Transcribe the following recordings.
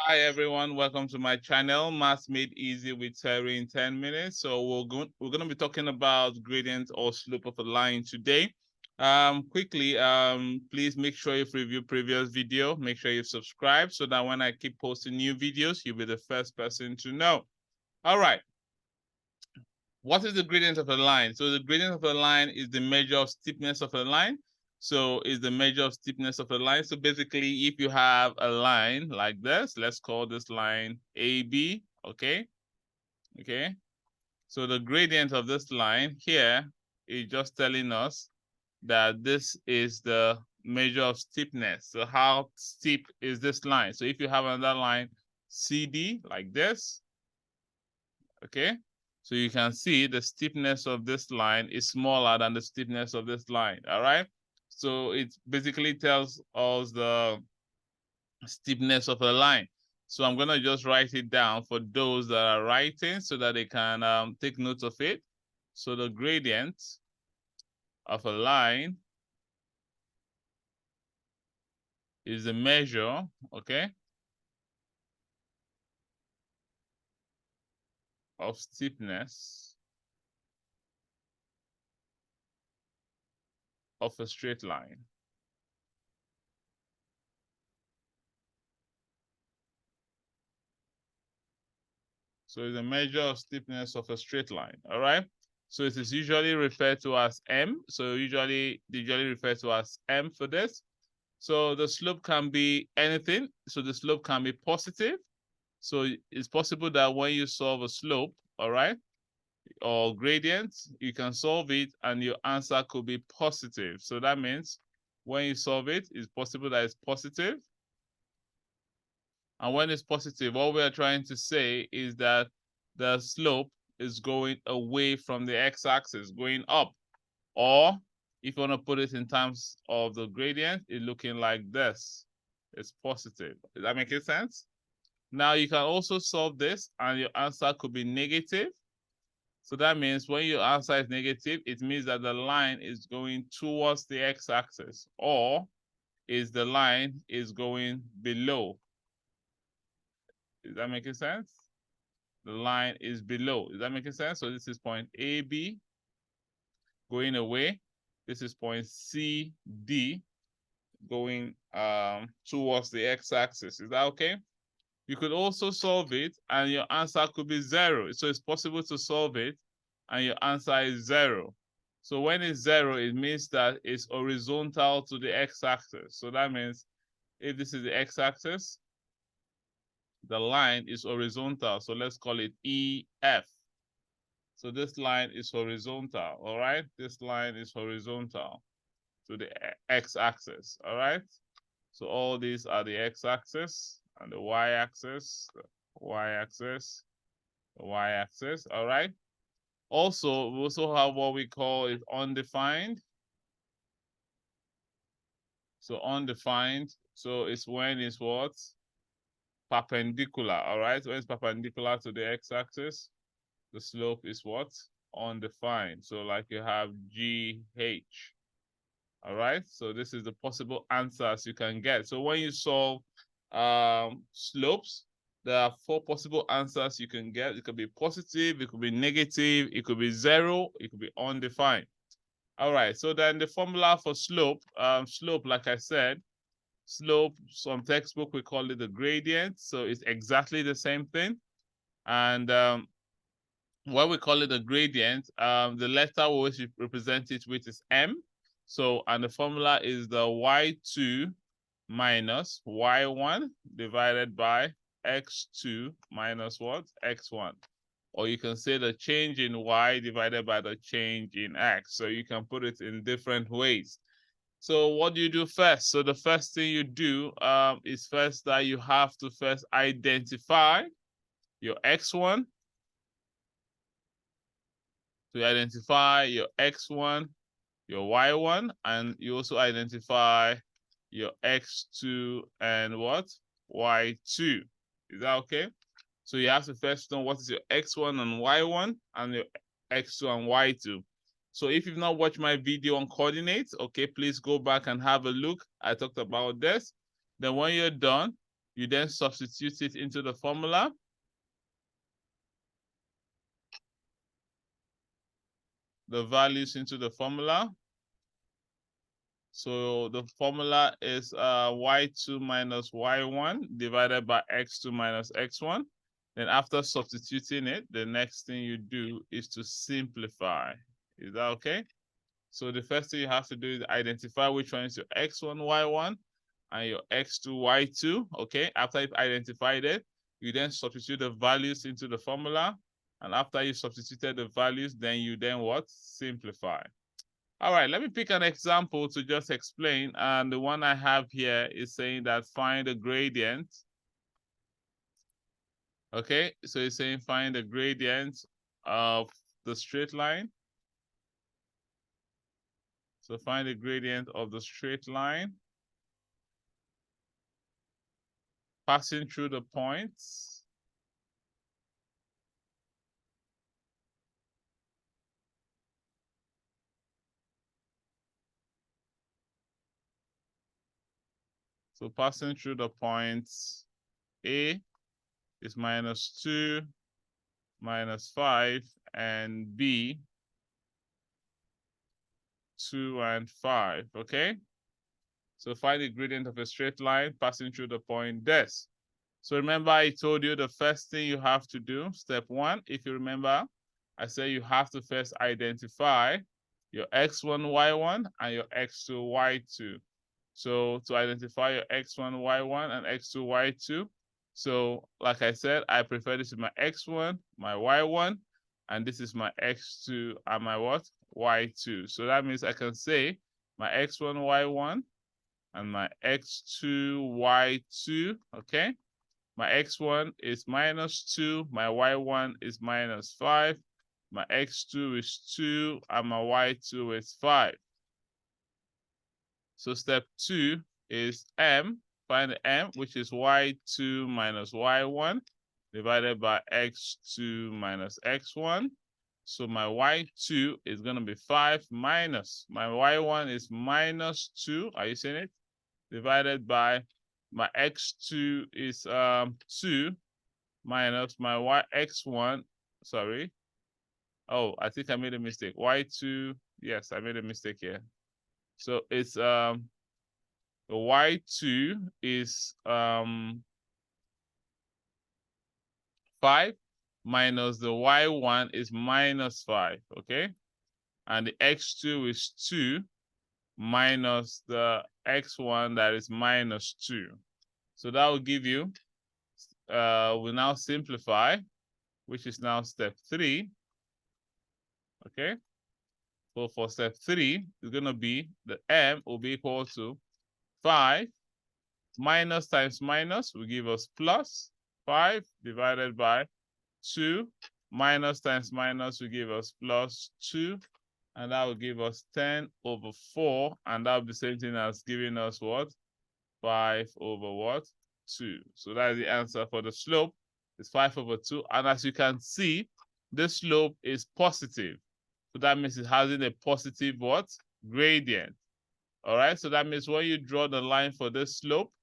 Hi everyone, welcome to my channel, Maths Made Easy with Terry in 10 minutes. So we're going to be talking about gradient or slope of a line today. Quickly, please make sure you've reviewed previous video, make sure you've subscribed so that when I keep posting new videos, you'll be the first person to know. All right. What is the gradient of a line? So the gradient of a line is the measure of steepness of a line. So is the measure of steepness of a line. So basically, if you have a line like this, let's call this line AB, okay? Okay. So the gradient of this line here is just telling us that this is the measure of steepness. So how steep is this line? So if you have another line CD like this, okay? So you can see the steepness of this line is smaller than the steepness of this line, all right? So it basically tells us the steepness of a line. So I'm gonna just write it down for those that are writing so that they can take note of it. So the gradient of a line is the measure, okay, of steepness of a straight line. So it's a measure of steepness of a straight line, all right? So it is usually referred to as M. So usually referred to as M for this. So the slope can be anything. So the slope can be positive. So it's possible that when you solve a slope, all right, or gradient, you can solve it and your answer could be positive. So that means when you solve it, it's possible that it's positive. And when it's positive, what we are trying to say is that the slope is going away from the x-axis, going up. Or if you want to put it in terms of the gradient, it's looking like this. It's positive. Is that making sense? Now you can also solve this and your answer could be negative. So that means when your answer is negative, it means that the line is going towards the x-axis, or is the line is going below. Is that making sense? The line is below. Is that making sense? So this is point AB going away. This is point CD going towards the x-axis. Is that okay? You could also solve it and your answer could be 0. So it's possible to solve it and your answer is 0. So when it's 0, it means that it's horizontal to the x-axis. So that means if this is the x-axis, the line is horizontal. So let's call it EF. So this line is horizontal, all right? This line is horizontal to the x-axis, all right? So all these are the x-axis and the y-axis, y-axis, the y-axis, all right? Also, we also have what we call is undefined. So undefined, so it's when it's what? Perpendicular, all right? When it's perpendicular to the x-axis, the slope is what? Undefined. So like you have GH. All right. So this is the possible answers you can get. So when you solve slopes, there are 4 possible answers you can get. It could be positive, it could be negative, it could be 0, it could be undefined. All right. So then the formula for slope, like I said, slope, some textbook, we call it the gradient. So it's exactly the same thing. And when we call it a gradient, the letter we always represent it with is M. So, and the formula is the y2 minus y1 divided by x2 minus what? X1. Or you can say the change in y divided by the change in x. So you can put it in different ways. So what do you do first? So the first thing you do is first that you have to first identify your x1. So you identify your x1, your y1, and you also identify your x2 and what? y2. Is that okay? So you have to first know what is your x1 and y1 and your x2 and y2. So if you've not watched my video on coordinates, okay, please go back and have a look. I talked about this. Then when you're done, You then substitute it into the formula. The values into the formula. So the formula is y2 minus y1 divided by x2 minus x1. Then after substituting it, the next thing you do is to simplify. Is that okay? So the first thing you have to do is identify which one is your x1, y1 and your x2, y2. Okay, after you've identified it, you then substitute the values into the formula. And after you substituted the values, then you then what? Simplify. All right, let me pick an example to just explain. And the one I have here is saying that find the gradient. Okay, so it's saying find the gradient of the straight line. So find the gradient of the straight line passing through the points. So passing through the points A is -2, -5, and B 2 and 5, okay? So find the gradient of a straight line passing through the point this. So remember I told you the first thing you have to do, step 1, if you remember, I said you have to first identify your x1, y1 and your x2, y2. So to identify your x1, y1 and x2, y2, so like I said, I prefer this is my x1, my y1, and this is my x2 and my what? Y2. So that means I can say my x1, y1 and my x2, y2, okay? My x1 is -2, my y1 is -5, my x2 is 2, and my y2 is 5. So step 2 is m, find the m, which is y2 minus y1 divided by x2 minus x1. So my y2 is going to be 5 minus, my y1 is -2, are you seeing it? Divided by my x2 is 2 minus my x1, sorry. Oh, I think I made a mistake. Y2, yes, I made a mistake here. So it's the y2 is 5 minus the y1 is -5, okay? And the x2 is 2 minus the x1 that is -2. So that will give you, we'll now simplify, which is now step 3, okay? So for step 3, it's going to be, the m will be equal to 5 minus times minus will give us plus 5 divided by 2 minus times minus will give us plus 2, and that will give us 10/4, and that will be the same thing as giving us what? 5/what? 2. So that is the answer for the slope. It's 5/2, and as you can see, this slope is positive. So that means it's having a positive what? Gradient. All right, so that means when you draw the line for this slope,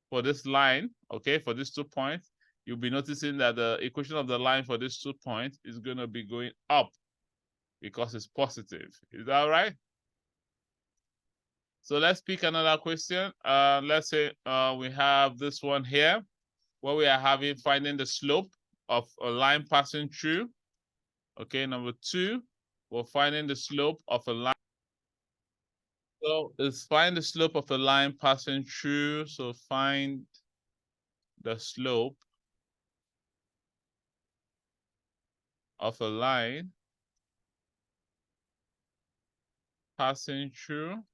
for this line, okay, for these 2 points, you'll be noticing that the equation of the line for these 2 points is going to be going up because it's positive. Is that all right? So let's pick another question. Let's say we have this one here, where we are finding the slope of a line passing through. Okay, number 2, we're finding the slope of a line. So let's find the slope of a line passing through. So find the slope of a line passing through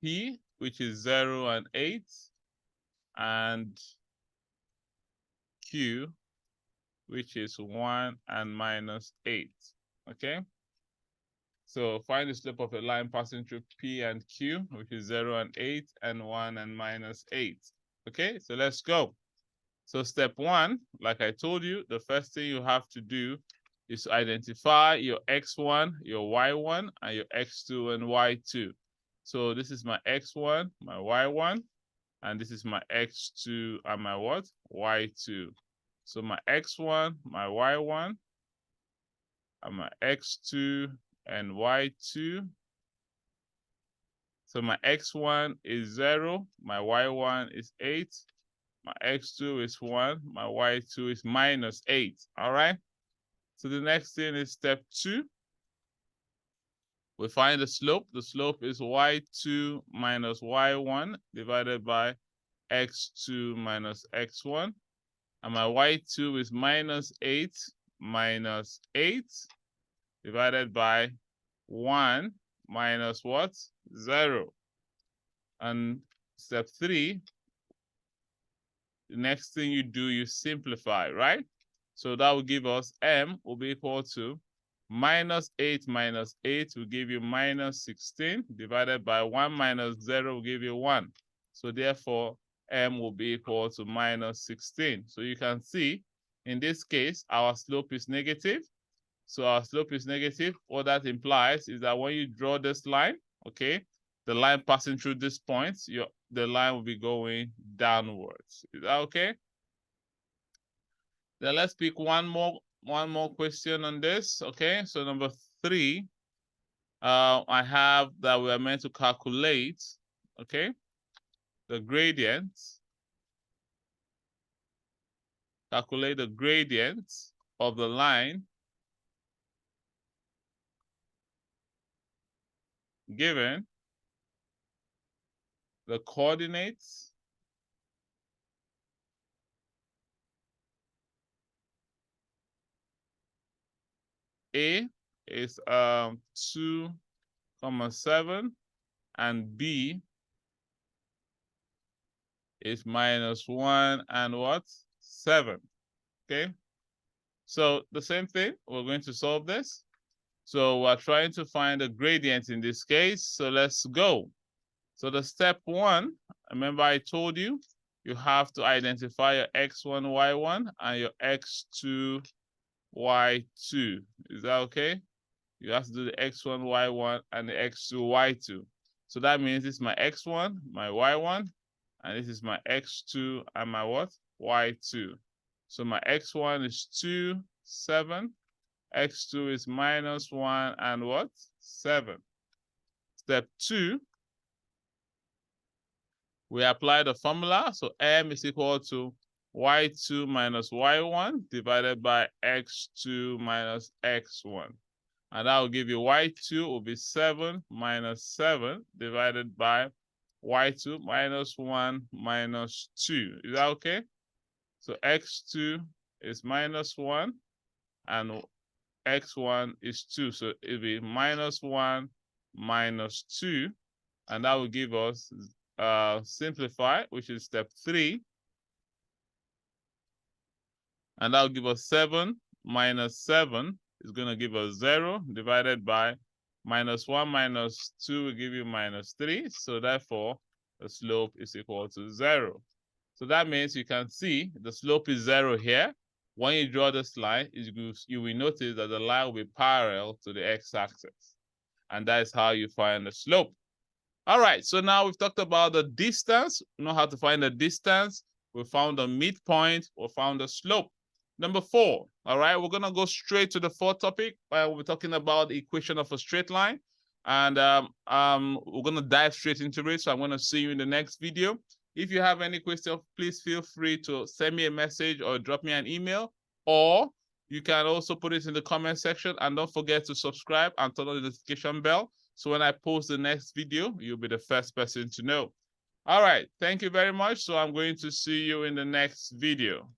P, which is 0 and 8, and Q, which is 1 and -8. Okay? So find the slope of a line passing through P and Q, which is 0 and 8, and 1 and -8. Okay, so let's go. So step 1, like I told you, the first thing you have to do is to identify your x1, your y1, and your x2 and y2. So this is my x1, my y1, and this is my x2 and my what? Y2. So my x1, my y1, and my x2 and y2. So my x1 is 0, my y1 is 8, my x2 is 1, my y2 is minus 8. All right? So the next thing is step 2. We find the slope. The slope is y2 minus y1 divided by x2 minus x1. And my y2 is minus 8 minus 8 divided by 1 minus what? 0. And step 3, the next thing you do, you simplify, right? So that will give us m will be equal to minus 8 will give you minus 16 divided by 1 minus 0 will give you 1. So therefore, m will be equal to minus 16. So you can see, in this case, our slope is negative. So our slope is negative. What that implies is that when you draw this line, okay, the line passing through this point, the line will be going downwards. Is that okay? Then let's pick one more question on this. Okay, so number 3, I have that we are meant to calculate, okay, the gradient. Calculate the gradient of the line given the coordinates A is 2, 7, and B is minus 1 and what? 7. Okay. So the same thing, we're going to solve this. So we're trying to find the gradient in this case. So let's go. So the step 1, remember I told you, you have to identify your x1, y1 and your x2, y2. Is that okay? You have to do the x1, y1 and the x2, y2. So that means this is my x1, my y1, and this is my x2 and my what? Y2. So my x1 is 2, 7. X2 is minus 1 and what? 7. Step 2, we apply the formula. So m is equal to y2 minus y1 divided by x2 minus x1. And that will give you y2 will be 7 minus 7 divided by y2 minus 1 minus 2. Is that okay? So x2 is minus 1 and x1 is 2. So it'll be minus 1 minus 2. And that will give us simplify, which is step 3. And that will give us 7 minus 7 is going to give us 0 divided by minus 1 minus 2 will give you minus 3. So therefore, the slope is equal to 0. So that means you can see the slope is 0 here. When you draw this line, you will notice that the line will be parallel to the x-axis. And that is how you find the slope. All right, so now we've talked about the distance. We know how to find the distance. We found the midpoint. We found the slope. Number 4, all right, we're going to go straight to the 4th topic. We're talking about the equation of a straight line. And we're going to dive straight into it. So I'm going to see you in the next video. If you have any questions, please feel free to send me a message or drop me an email. Or you can also put it in the comment section. And don't forget to subscribe and turn on the notification bell. So when I post the next video, you'll be the first person to know. All right, thank you very much. So I'm going to see you in the next video.